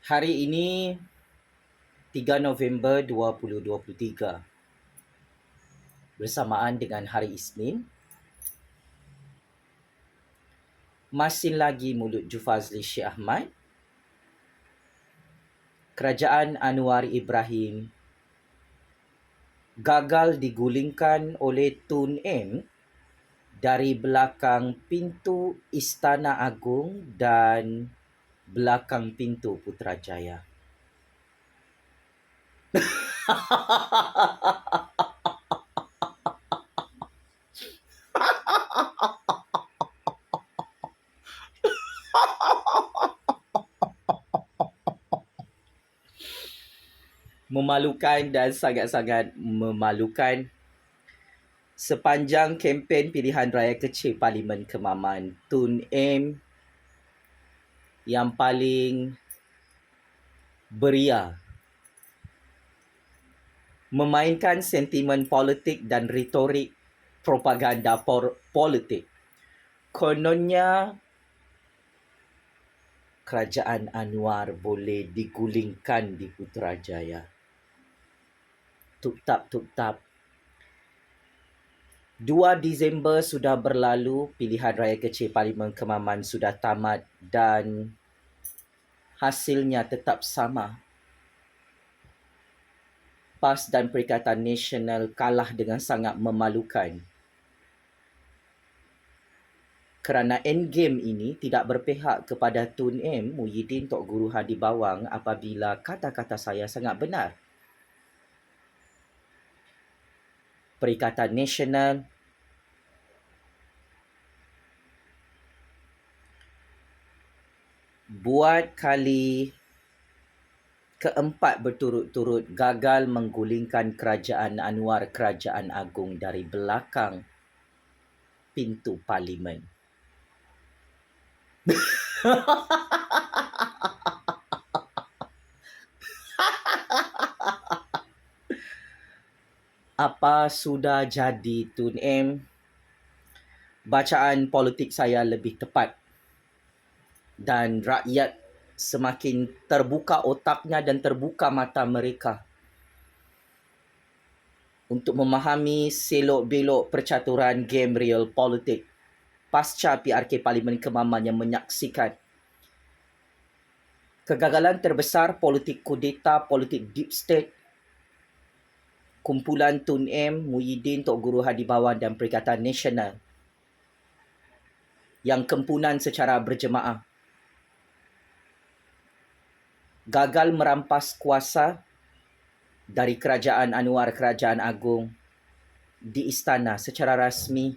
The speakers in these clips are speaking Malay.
Hari ini 3 November 2023 bersamaan dengan hari Isnin. Masih lagi mulut Jufazli Syekh Ahmad. Kerajaan Anwar Ibrahim gagal digulingkan oleh Tun M dari belakang pintu Istana Agung dan belakang pintu Putrajaya. Memalukan dan sangat-sangat memalukan. Sepanjang kempen pilihan raya kecil Parlimen Kemaman, Tun M yang paling beria memainkan sentimen politik dan retorik propaganda politik. Kononnya kerajaan Anwar boleh digulingkan di Putrajaya. Tup-tap. 2 Disember sudah berlalu, pilihan raya kecil Parlimen Kemaman sudah tamat dan hasilnya tetap sama. PAS dan Perikatan Nasional kalah dengan sangat memalukan. Kerana endgame ini tidak berpihak kepada Tun M, Muhyiddin Tok Guru Hadi Bawang apabila kata-kata saya sangat benar. Perikatan Nasional buat kali keempat berturut-turut gagal menggulingkan kerajaan Anwar Kerajaan Agung dari belakang pintu Parlimen. Apa sudah jadi Tun M? Bacaan politik saya lebih tepat dan rakyat semakin terbuka otaknya dan terbuka mata mereka untuk memahami selok-belok percaturan game real politik pasca PRK Parlimen Kemaman yang menyaksikan kegagalan terbesar politik kudeta, politik deep state, kumpulan Tun M, Muhyiddin Tok Guru Hadi Bawang dan Perikatan Nasional yang kempunan secara berjemaah gagal merampas kuasa dari kerajaan Anwar Kerajaan Agung di istana secara rasmi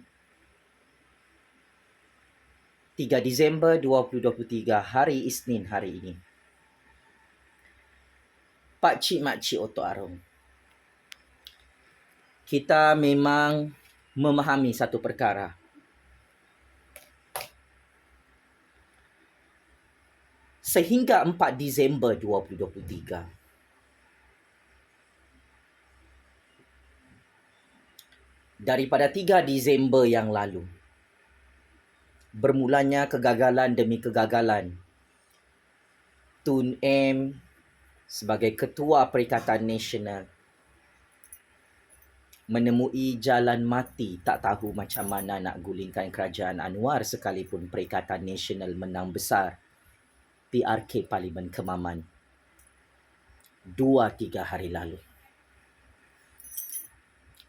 3 Disember 2023 hari Isnin hari ini. Pakcik makcik otok arung, kita memang memahami satu perkara. Sehingga 4 Disember 2023, daripada 3 Disember yang lalu, bermulanya kegagalan demi kegagalan Tun M sebagai Ketua Perikatan Nasional menemui jalan mati, tak tahu macam mana nak gulingkan kerajaan Anwar sekalipun Perikatan Nasional menang besar PRK Parlimen Kemaman 2-3 hari lalu.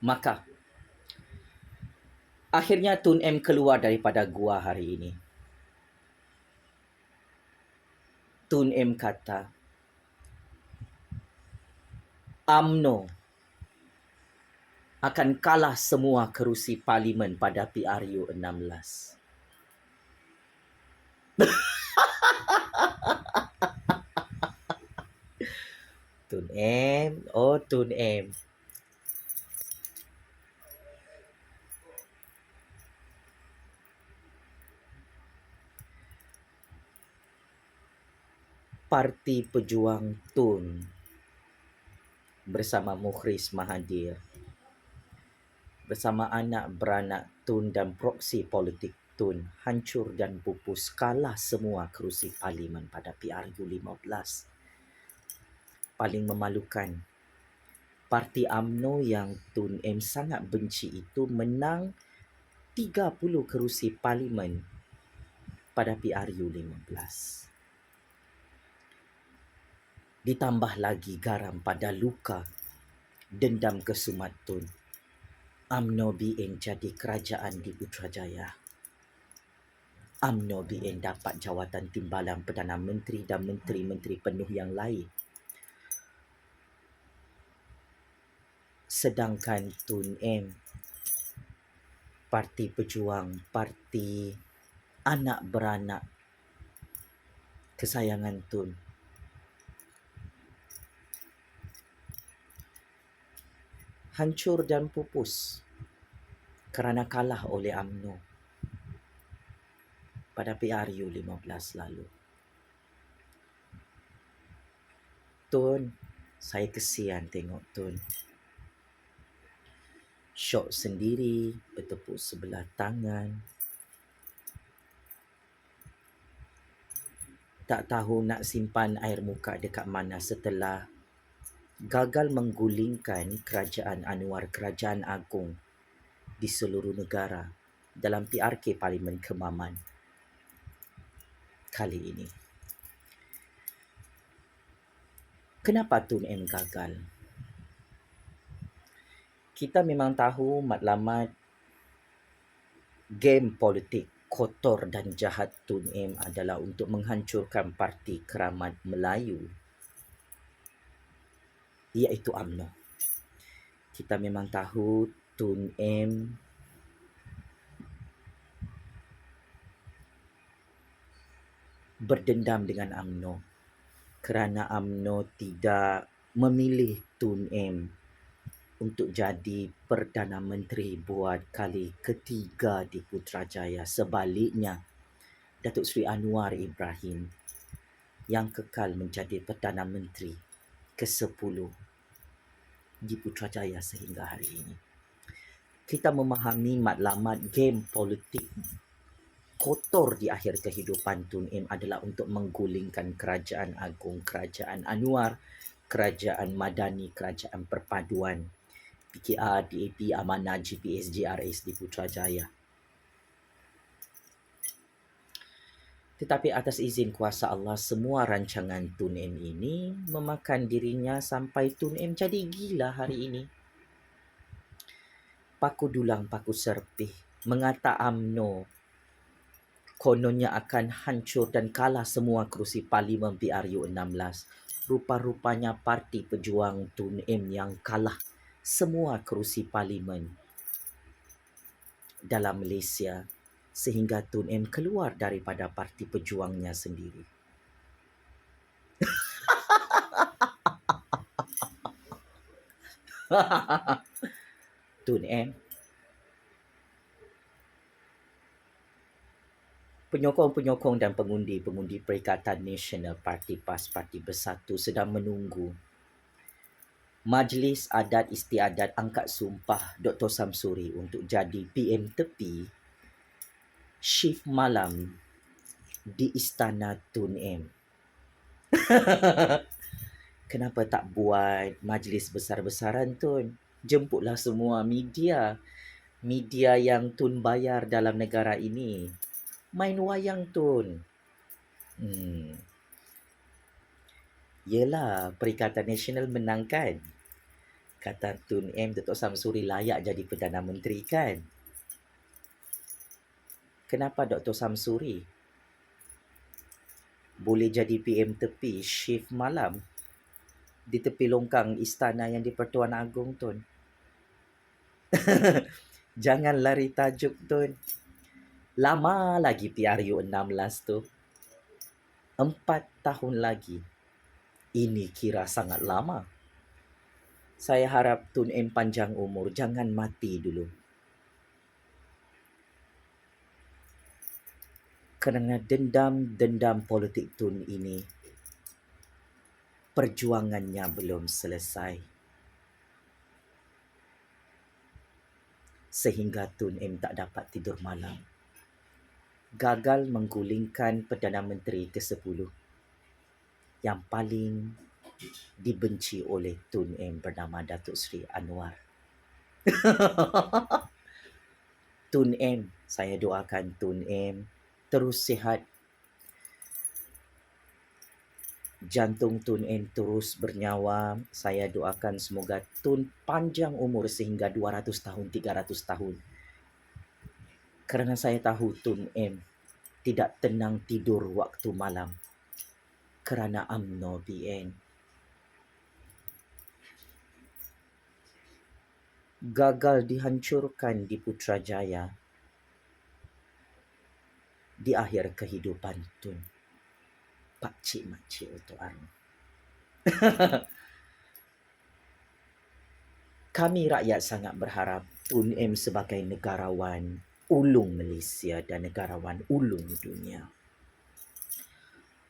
Maka akhirnya Tun M keluar daripada gua hari ini. Tun M kata, UMNO akan kalah semua kerusi parlimen pada PRU 16. Tun M, oh Tun M. Parti Pejuang Tun bersama Mukhris Mahathir, bersama anak beranak Tun dan proksi politik Tun hancur dan pupus, kalah semua kerusi parlimen pada PRU 15. paling memalukan, parti UMNO yang Tun M sangat benci itu menang 30 kerusi parlimen pada PRU 15. Ditambah lagi garam pada luka dendam kesumat Tun, UMNO BN jadi kerajaan di Putrajaya. UMNO BN dapat jawatan timbalan Perdana Menteri dan menteri-menteri penuh yang lain. Sedangkan Tun M, Parti Pejuang, parti anak beranak kesayangan Tun, hancur dan pupus kerana kalah oleh UMNO pada PRU 15 lalu. Tun, saya kesian tengok Tun. Syok sendiri, bertepuk sebelah tangan. Tak tahu nak simpan air muka dekat mana setelah gagal menggulingkan kerajaan Anwar, kerajaan agung di seluruh negara dalam PRK Parlimen Kemaman kali ini. Kenapa Tun M gagal? Kita memang tahu matlamat game politik kotor dan jahat Tun M adalah untuk menghancurkan Parti Keramat Melayu, iaitu UMNO. Kita memang tahu Tun M berdendam dengan UMNO kerana UMNO tidak memilih Tun M untuk jadi Perdana Menteri buat kali ketiga di Putrajaya. Sebaliknya, Datuk Seri Anwar Ibrahim yang kekal menjadi Perdana Menteri ke-10 di Putrajaya sehingga hari ini. Kita memahami matlamat game politik kotor di akhir kehidupan Tun M adalah untuk menggulingkan kerajaan agung, kerajaan Anwar, kerajaan Madani, kerajaan perpaduan, PKR, DAP, Amanah, GPS, JRS di Putrajaya. Tetapi atas izin kuasa Allah, semua rancangan Tun M ini memakan dirinya sampai Tun M jadi gila hari ini. Paku dulang, paku serpih, mengata UMNO kononnya akan hancur dan kalah semua kerusi Parlimen PRU 16. Rupa-rupanya Parti Pejuang Tun M yang kalah semua kerusi Parlimen dalam Malaysia sehingga Tun M keluar daripada Parti Pejuangnya sendiri. Tun M, penyokong-penyokong dan pengundi-pengundi Perikatan Nasional Parti PAS Parti Bersatu sedang menunggu Majlis Adat Istiadat angkat sumpah Dr. Samsuri untuk jadi PM tepi shift malam di Istana Tun M. Kenapa tak buat majlis besar-besaran Tun? Jemputlah semua media. Media yang Tun bayar dalam negara ini. Main wayang Tun. Yelah, Perikatan Nasional menang kan? Kata Tun M, Datuk Samsuri layak jadi Perdana Menteri kan? Kenapa Dr. Samsuri boleh jadi PM tepi shift malam di tepi longkang istana yang di Pertuan Agong Tun? Jangan lari tajuk Tun. Lama lagi PRU 16 tu. 4 tahun lagi. Ini kira sangat lama. Saya harap Tun M panjang umur, jangan mati dulu. Kerana dendam politik Tun ini, perjuangannya belum selesai. Sehingga Tun M tak dapat tidur malam. Gagal menggulingkan Perdana Menteri ke-10 yang paling dibenci oleh Tun M bernama Datuk Seri Anwar. Tun M, saya doakan Tun M terus sihat, jantung Tun M terus bernyawa. Saya doakan semoga Tun panjang umur sehingga 200 tahun, 300 tahun. Kerana saya tahu Tun M tidak tenang tidur waktu malam kerana UMNO PN. Gagal dihancurkan di Putrajaya di akhir kehidupan Tun. Pakcik makcik untuk Arun. Kami rakyat sangat berharap Tun M sebagai negarawan ulung Malaysia dan negarawan ulung dunia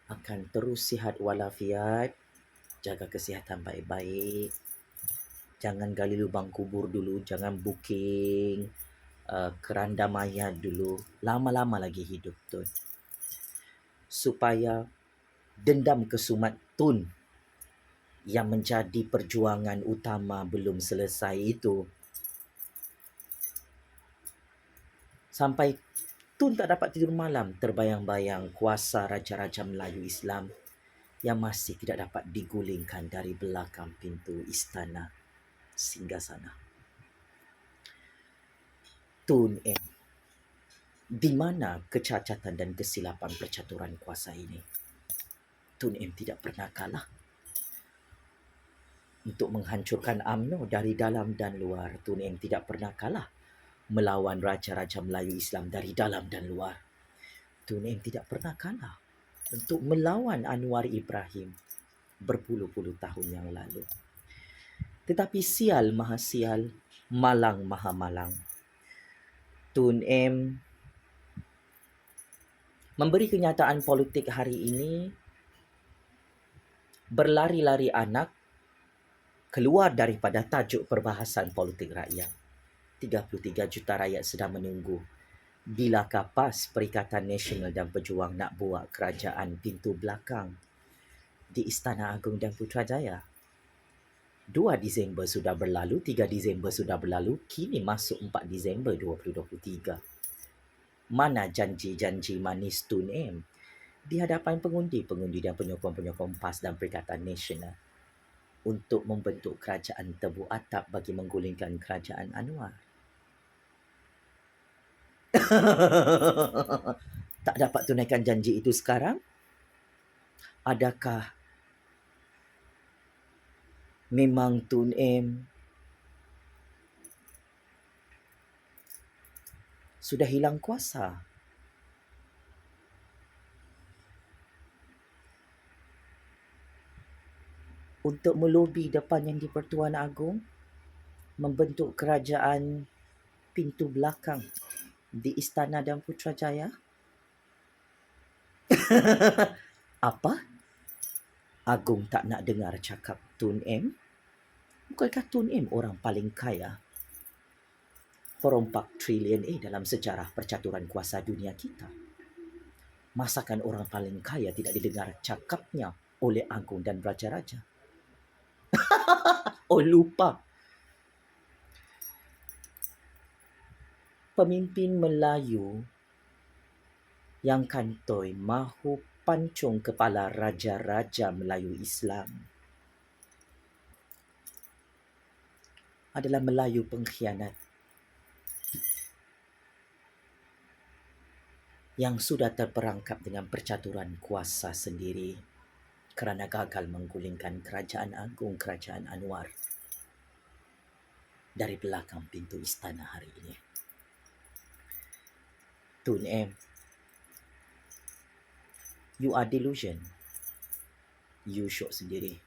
akan terus sihat walafiat, jaga kesihatan baik-baik. Jangan gali lubang kubur dulu, jangan booking keranda mayat dulu. Lama-lama lagi hidup Tun. Supaya dendam kesumat Tun yang menjadi perjuangan utama belum selesai itu, sampai Tun tak dapat tidur malam terbayang-bayang kuasa Raja-Raja Melayu Islam yang masih tidak dapat digulingkan dari belakang pintu istana singgasana. Tun M, di mana kecacatan dan kesilapan percaturan kuasa ini? Tun M tidak pernah kalah untuk menghancurkan UMNO dari dalam dan luar. Tun M tidak pernah kalah melawan Raja-Raja Melayu Islam dari dalam dan luar. Tun M tidak pernah kalah untuk melawan Anwar Ibrahim berpuluh-puluh tahun yang lalu. Tetapi sial maha sial, malang maha malang. Tun M memberi kenyataan politik hari ini, berlari-lari anak keluar daripada tajuk perbahasan politik rakyat. 33 juta rakyat sedang menunggu bilakah PAS, Perikatan Nasional dan Pejuang nak buat kerajaan pintu belakang di Istana Agung dan Putrajaya. 2 Disember sudah berlalu, 3 Disember sudah berlalu, kini masuk 4 Disember 2023. Mana janji-janji manis Tun M di hadapan pengundi-pengundi dan penyokong-penyokong PAS dan Perikatan Nasional untuk membentuk kerajaan tebu atap bagi menggulingkan kerajaan Anwar? Tak dapat tunaikan janji itu sekarang? Adakah memang Tun M sudah hilang kuasa? Untuk melobi depan Yang di-Pertuan Agong membentuk kerajaan pintu belakang di Istana dan Putrajaya? Apa? Agong tak nak dengar cakap Tun M? Bukankah Tun M orang paling kaya? Perompak trilion dalam sejarah percaturan kuasa dunia kita. Masakan orang paling kaya tidak didengar cakapnya oleh Agong dan Raja-Raja? Oh, lupa. Pemimpin Melayu yang kantoi mahu pancung kepala Raja-Raja Melayu Islam adalah Melayu pengkhianat yang sudah terperangkap dengan percaturan kuasa sendiri kerana gagal menggulingkan Kerajaan Agung Kerajaan Anwar dari belakang pintu istana hari ini. Tun M, you are delusion. You syok sendiri.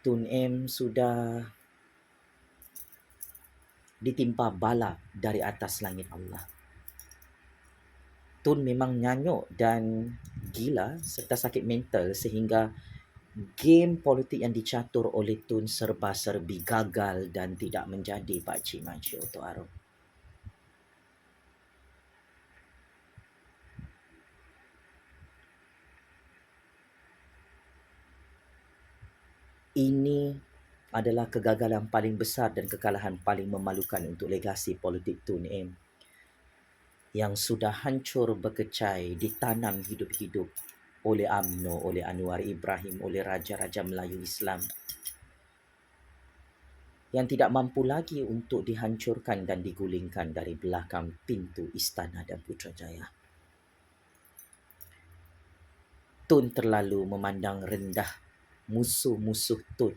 Tun M sudah ditimpa bala dari atas langit Allah. Tun memang nyanyuk dan gila serta sakit mental sehingga game politik yang dicatur oleh Tun serba-serbi gagal dan tidak menjadi Pakcik Makcik Oto Arong. Ini adalah kegagalan paling besar dan kekalahan paling memalukan untuk legasi politik Tun M yang sudah hancur berkecai, ditanam hidup-hidup oleh UMNO, oleh Anwar Ibrahim, oleh Raja-Raja Melayu Islam yang tidak mampu lagi untuk dihancurkan dan digulingkan dari belakang pintu Istana dan Putrajaya. Tun terlalu memandang rendah musuh-musuh Tun.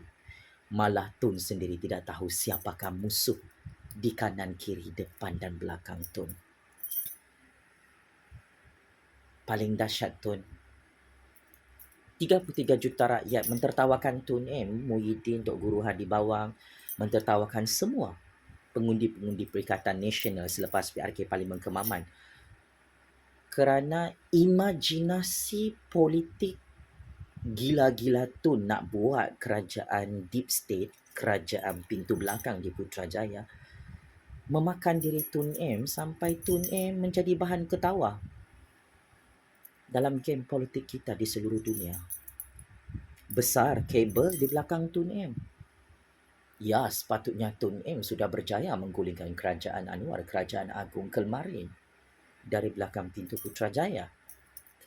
Malah Tun sendiri tidak tahu siapakah musuh di kanan, kiri, depan dan belakang Tun. Paling dahsyat Tun, 33 juta rakyat mentertawakan Tun M, Muhyiddin, Tok Guru Hadi Bawang, mentertawakan semua pengundi-pengundi Perikatan Nasional selepas PRK Parlimen Kemaman kerana imajinasi politik gila-gila Tun nak buat kerajaan deep state, kerajaan pintu belakang di Putrajaya, memakan diri Tun M sampai Tun M menjadi bahan ketawa dalam game politik kita di seluruh dunia. Besar kabel di belakang Tun M. Ya, sepatutnya Tun M sudah berjaya menggulingkan kerajaan Anwar, kerajaan agung Kelmarin dari belakang pintu Putrajaya.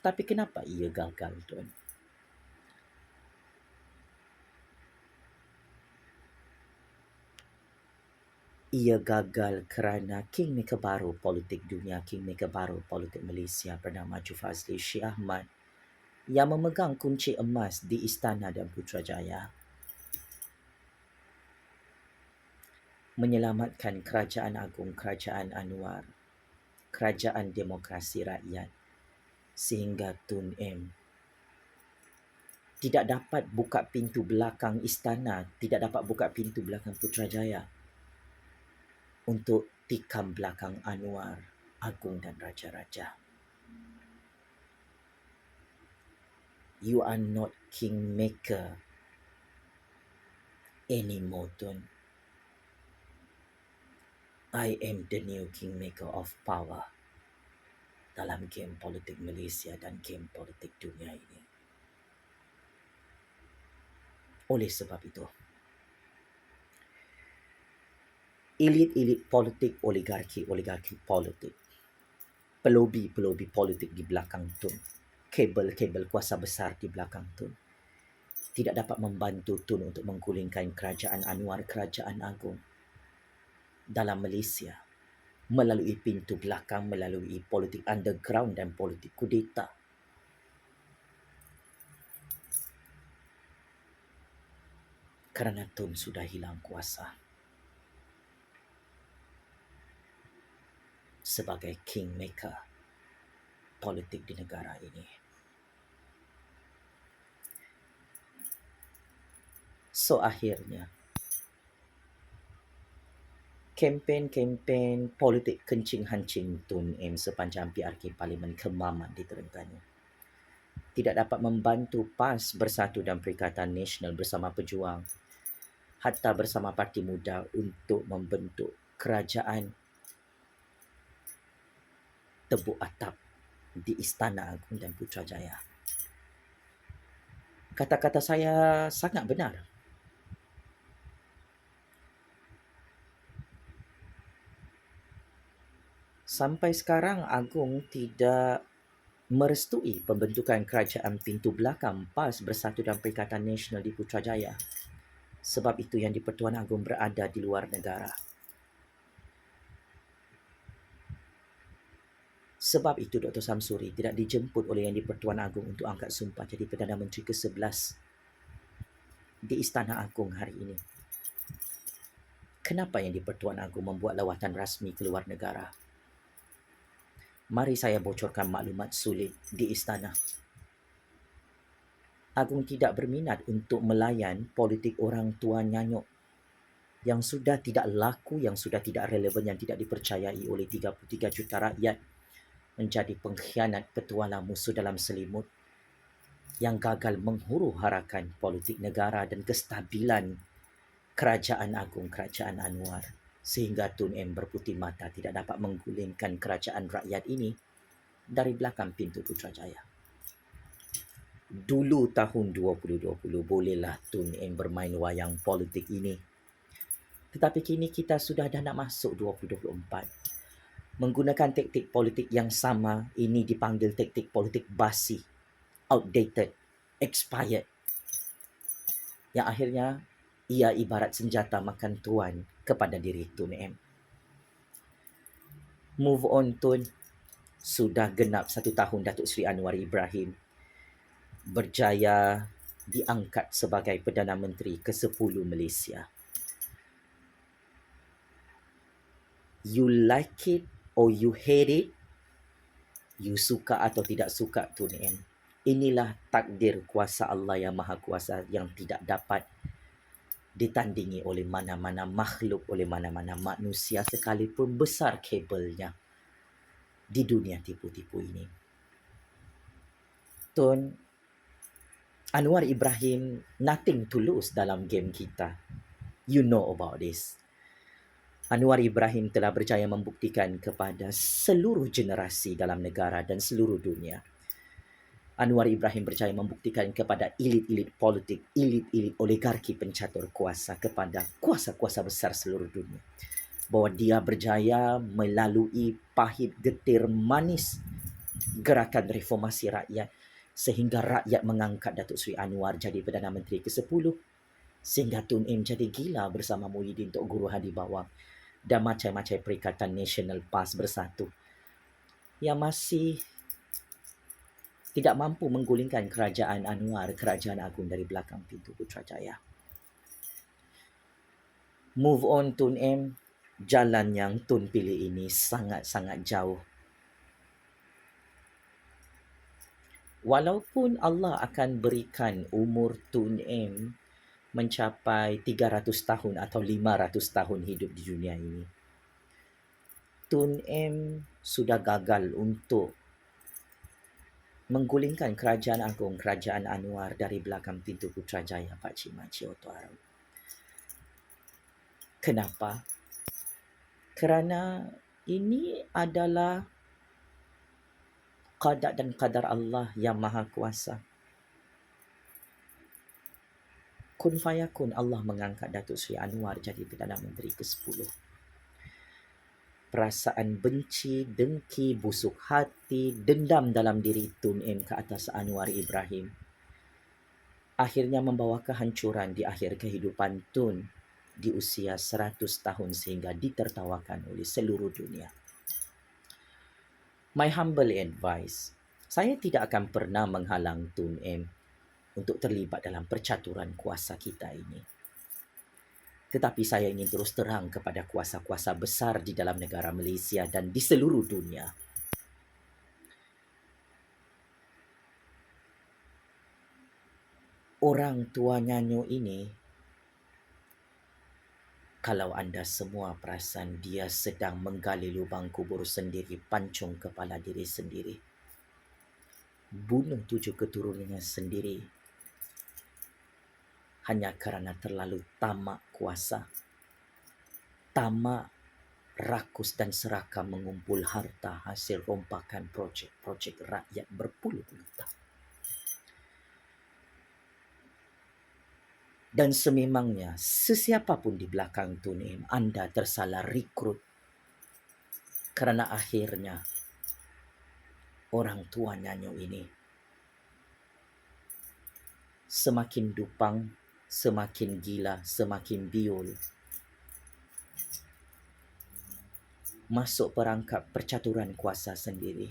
Tetapi kenapa ia gagal, Tun? Ia gagal kerana kingmaker baru politik dunia, kingmaker baru politik Malaysia bernama Jufazli Syed Ahmad yang memegang kunci emas di Istana dan Putrajaya, menyelamatkan kerajaan agung, kerajaan Anwar, kerajaan demokrasi rakyat, sehingga Tun M tidak dapat buka pintu belakang istana, tidak dapat buka pintu belakang Putrajaya untuk tikam belakang Anwar, agung dan raja-raja. You are not kingmaker anymore, Tun. I am the new kingmaker of power dalam game politik Malaysia dan game politik dunia ini. Oleh sebab itu, elit-elit politik, oligarki politik, pelobi-pelobi politik di belakang Tun, kabel-kabel kuasa besar di belakang Tun, tidak dapat membantu Tun untuk menggulingkan kerajaan Anwar, kerajaan agung dalam Malaysia melalui pintu belakang, melalui politik underground dan politik kudeta. Kerana Tun sudah hilang kuasa sebagai kingmaker politik di negara ini. So akhirnya, kempen-kempen politik kencing-hancing Tun M sepanjang PRK Parlimen Kemaman di Terengganu tidak dapat membantu PAS Bersatu dan Perikatan Nasional bersama pejuang, hatta bersama Parti Muda untuk membentuk kerajaan tebuk atap di Istana Agung dan Putrajaya. Kata-kata saya sangat benar. Sampai sekarang Agung tidak merestui pembentukan kerajaan pintu belakang PAS Bersatu dan Perikatan Nasional di Putrajaya. Sebab itu yang di-Pertuan Agong berada di luar negara. Sebab itu Dr. Samsuri tidak dijemput oleh yang di-Pertuan Agong untuk angkat sumpah jadi Perdana Menteri ke-11 di Istana Agong hari ini. Kenapa yang di-Pertuan Agong membuat lawatan rasmi ke luar negara? Mari saya bocorkan maklumat sulit di istana. Agong tidak berminat untuk melayan politik orang tua nyanyuk yang sudah tidak laku, yang sudah tidak relevan, yang tidak dipercayai oleh 33 juta rakyat, menjadi pengkhianat petualang musuh dalam selimut yang gagal menghuru-harakan politik negara dan kestabilan kerajaan agung, kerajaan Anwar, sehingga Tun M berputih mata tidak dapat menggulingkan kerajaan rakyat ini dari belakang pintu Putrajaya. dulu tahun 2020 bolehlah Tun M bermain wayang politik ini. Tetapi kini kita sudah dah nak masuk 2024. Menggunakan taktik politik yang sama, ini dipanggil taktik politik basi, outdated, expired. Yang akhirnya ia ibarat senjata makan tuan kepada diri Tun M. Move on Tun. Sudah genap 1 tahun Datuk Seri Anwar Ibrahim berjaya diangkat sebagai Perdana Menteri ke-10 Malaysia. You like it or you hate it, you suka atau tidak suka Tun M. Inilah takdir kuasa Allah yang Maha Kuasa yang tidak dapat ditandingi oleh mana-mana makhluk, oleh mana-mana manusia sekalipun besar kabelnya di dunia tipu-tipu ini. Tun, Anwar Ibrahim nothing to lose dalam game kita. You know about this. Anwar Ibrahim telah berjaya membuktikan kepada seluruh generasi dalam negara dan seluruh dunia. Anwar Ibrahim berjaya membuktikan kepada elit-elit politik, elit-elit oligarki pencatur kuasa, kepada kuasa-kuasa besar seluruh dunia, bahawa dia berjaya melalui pahit, getir, manis gerakan reformasi rakyat sehingga rakyat mengangkat Datuk Seri Anwar jadi Perdana Menteri ke-10, sehingga Tun M jadi gila bersama Muhyiddin Tok Guru Hadi Bawang dan macam-macam Perikatan Nasional PAS Bersatu yang masih tidak mampu menggulingkan kerajaan Anwar, kerajaan agung dari belakang pintu Putrajaya. Move on Tun M. Jalan yang Tun pilih ini sangat-sangat jauh. Walaupun Allah akan berikan umur Tun M mencapai 300 tahun atau 500 tahun hidup di dunia ini, Tun M sudah gagal untuk menggulingkan kerajaan agung, kerajaan Anwar dari belakang pintu Putrajaya Pakcik Makcik Oto Arab. Kenapa? Kerana ini adalah qada dan qadar Allah yang Maha Kuasa. Kun fayakun, Allah mengangkat Datuk Seri Anwar jadi Perdana Menteri ke-10. Perasaan benci, dengki, busuk hati, dendam dalam diri Tun M ke atas Anwar Ibrahim akhirnya membawa kehancuran di akhir kehidupan Tun di usia 100 tahun sehingga ditertawakan oleh seluruh dunia. My humble advice, saya tidak akan pernah menghalang Tun M untuk terlibat dalam percaturan kuasa kita ini. Tetapi saya ingin terus terang kepada kuasa-kuasa besar di dalam negara Malaysia dan di seluruh dunia. Orang tua Nyanyo ini, kalau anda semua perasan dia sedang menggali lubang kubur sendiri, pancung kepala diri sendiri, bunuh 7 keturunannya sendiri hanya kerana terlalu tamak kuasa, tamak rakus dan serakah mengumpul harta hasil rompakan projek-projek rakyat berpuluh-puluh tahun. Dan sememangnya sesiapa pun di belakang Tun M, anda tersalah rekrut, kerana akhirnya orang tua Nyanyo ini semakin dupang, semakin gila, semakin biol, masuk perangkap percaturan kuasa sendiri.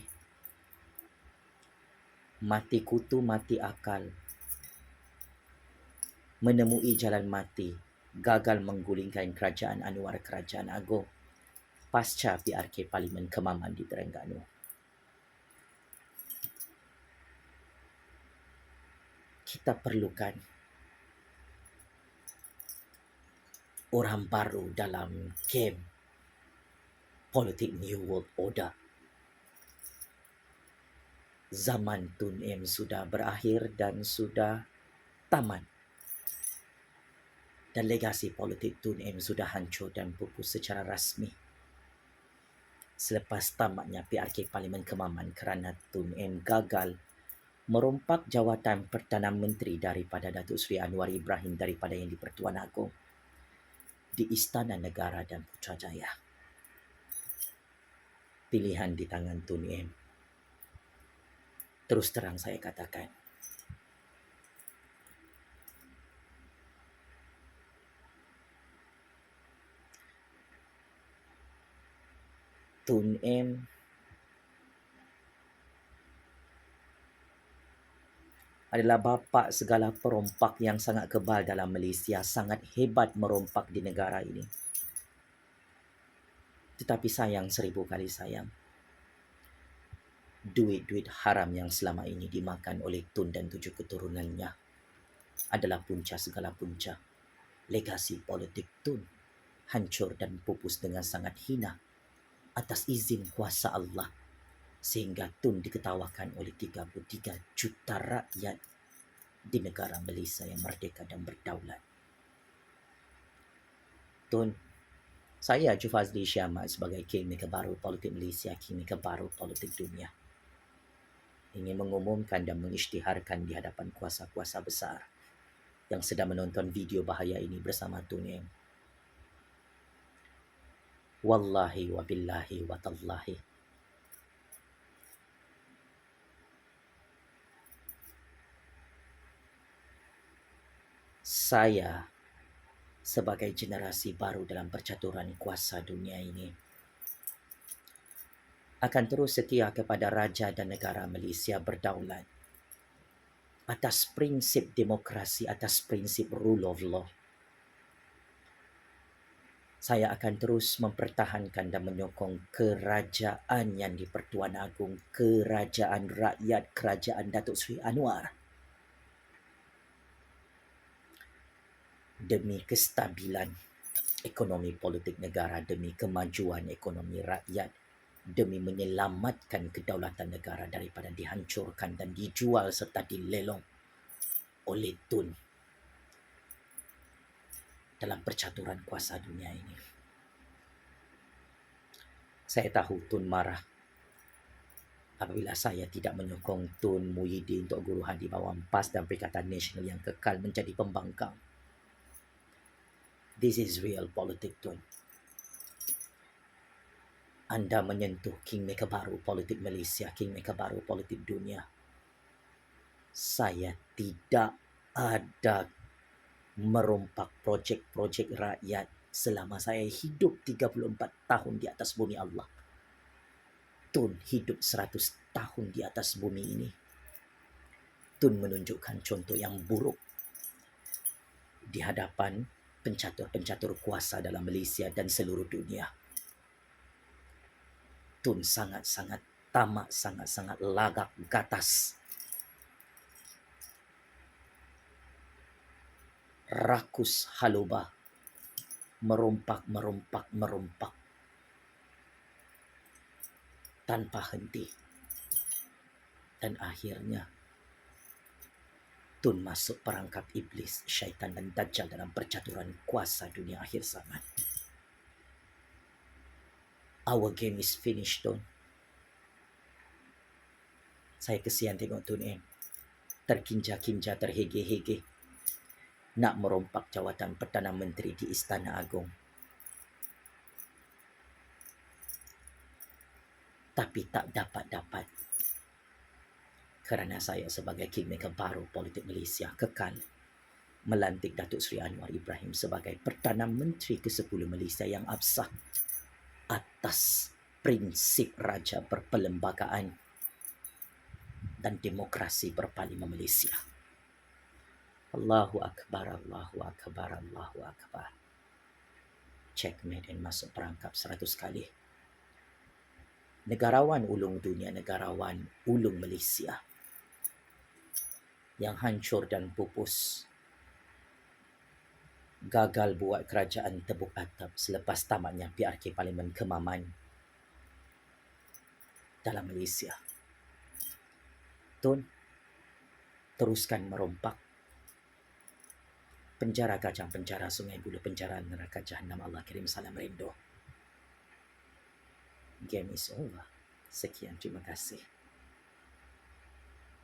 Mati kutu, mati akal, menemui jalan mati, gagal menggulingkan kerajaan Anwar, kerajaan agung, pasca PRK Parlimen Kemaman di Terengganu. Kita perlukan orang baru dalam game politik New World Order. Zaman Tun M sudah berakhir dan sudah tamat. Dan legasi politik Tun M sudah hancur dan pupus secara rasmi selepas tamatnya PRK Parlimen Kemaman kerana Tun M gagal merompak jawatan Perdana Menteri daripada Datuk Seri Anwar Ibrahim daripada Yang di-Pertuan Agong di Istana Negara dan Putrajaya. Pilihan di tangan Tun M. Terus terang saya katakan, Tun M adalah bapa segala perompak yang sangat kebal dalam Malaysia, sangat hebat merompak di negara ini. Tetapi sayang, 1000 kali sayang, duit-duit haram yang selama ini dimakan oleh Tun dan 7 keturunannya adalah punca segala punca. Legasi politik Tun hancur dan pupus dengan sangat hina atas izin kuasa Allah, sehingga Tun diketawakan oleh 33 juta rakyat di negara Malaysia yang merdeka dan berdaulat. Tun, saya Jufazli Syamat sebagai Kingmaker baru politik Malaysia, Kingmaker baru politik dunia, ingin mengumumkan dan mengisytiharkan di hadapan kuasa-kuasa besar yang sedang menonton video bahaya ini bersama Tun M. Wallahi wa billahi wa tallahi, saya sebagai generasi baru dalam percaturan kuasa dunia ini akan terus setia kepada raja dan negara Malaysia berdaulat atas prinsip demokrasi, atas prinsip rule of law. Saya akan terus mempertahankan dan menyokong kerajaan Yang di-Pertuan Agong, kerajaan rakyat, kerajaan Datuk Seri Anwar, demi kestabilan ekonomi politik negara, demi kemajuan ekonomi rakyat, demi menyelamatkan kedaulatan negara daripada dihancurkan dan dijual serta dilelong oleh Tun dalam percaturan kuasa dunia ini. Saya tahu Tun marah apabila saya tidak menyokong Tun Muhyiddin untuk guruhan di bawah PAS dan Perikatan Nasional yang kekal menjadi pembangkang. This is real politik, Tun. Anda menyentuh Kingmaker baru politik Malaysia, Kingmaker baru politik dunia. Saya tidak ada merompak projek-projek rakyat selama saya hidup 34 tahun di atas bumi Allah. Tun hidup 100 tahun di atas bumi ini. Tun menunjukkan contoh yang buruk di hadapan pencatur-pencatur kuasa dalam Malaysia dan seluruh dunia. Tun sangat-sangat tamak, sangat-sangat lagak gatas, rakus haluba, merompak tanpa henti. Dan akhirnya Tun masuk perangkap iblis, syaitan dan dajjal dalam percaturan kuasa dunia akhir zaman. Our game is finished, Tun. Saya kesian tengok Tun M terkinja-kinja, terhege-hege nak merompak jawatan Perdana Menteri di Istana Agong. Tapi tak dapat-dapat, kerana saya sebagai Kingmaker baru politik Malaysia kekal melantik Datuk Seri Anwar Ibrahim sebagai Perdana Menteri ke-10 Malaysia yang absah atas prinsip raja berperlembagaan dan demokrasi berparlimen Malaysia. Allahu Akbar, Allahu Akbar, Allahu Akbar. Checkmate dan masuk perangkap 100 kali. Negarawan ulung dunia, negarawan ulung Malaysia yang hancur dan pupus, gagal buat kerajaan tebuk atap selepas tamatnya PRK Parlimen Kemaman dalam Malaysia. Tun, teruskan merompak. Penjara Gajang, penjara Sungai Buloh, penjara neraka Jahanam. Allah kirim salam rindu. Game is over. Sekian, terima kasih.